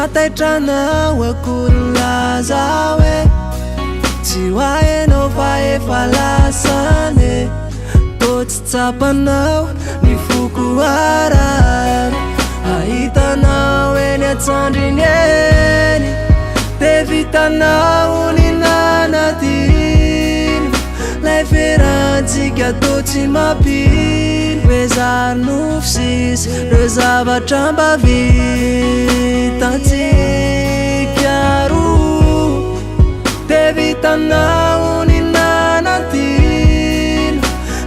nataitranao akorylaza hoe tsy ho hainao fa efa lasane tô tsy tsapanao ny fokoarary ahitanao eny atsandriny eny de vitanao ny nanadino lay ferantsika tô tsy mampino hoe zary nofosisy reo zavatra mba vitantsika roa de vitanao ny nanadino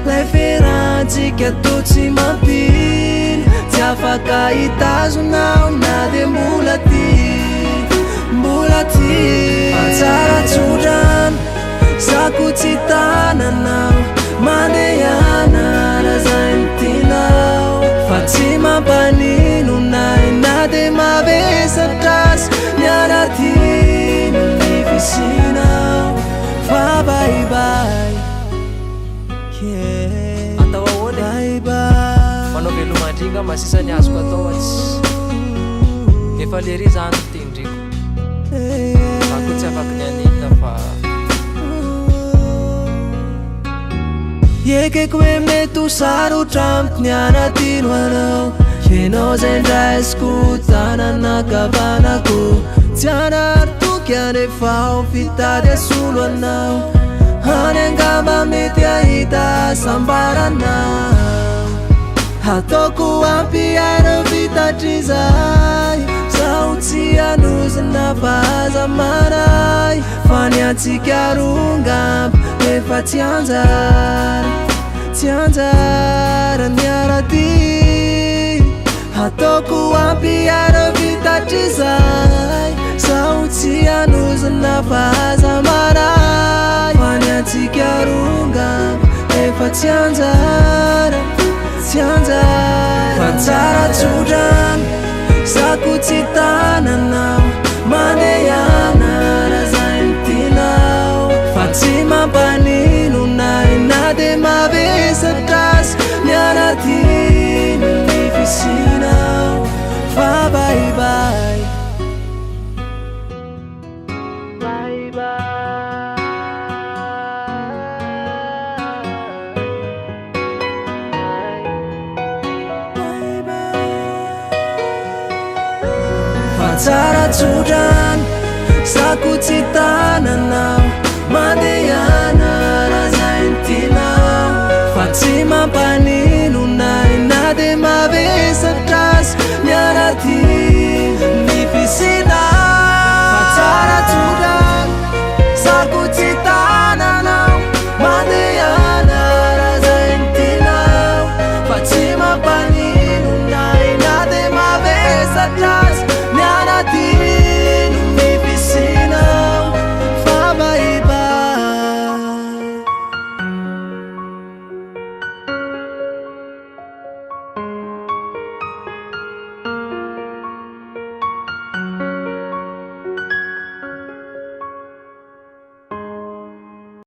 lay ferantsika tô tsy mampino tsy afaka hitazonao na de mbola ty tsara tsodrano zako tsy tananao mandehana raha zay ny tinao fa tsy mampanino nay na de mavesatrasy miaratino ny visinao fa baibay atao ahoany manao velomandringa masisany azoko atao atsy efa lery zany tendriko ako tsy afaky ny aninona fa ekeko hoe mety ho sarotra amiko ny anatino anao ianao zay ndraisiko tananakavanako tsy anaritoky anefa ho fitady asolo anao any angamba mety ahita sambaranao ataoko ampiaino vitatrizay zaho tsy anozina vaza maray fa ny antsika rongamba efa tsy anjara miarady ataoko ampiaino vitatrizay zaho tsy anozina vaza maray fa ny antsika rongamba efa tsy anjara fa tsara tsodrano zako tsy tananao mandehana raha zay ny tinao fa tsy mampanino nay na de mavesatrasy miaratino ny visinao fa baibay tsara tsodrano zako tsy tananao mandehana raha zay ny tinao fa tsy mampanino nay na de mavesatrasy miarady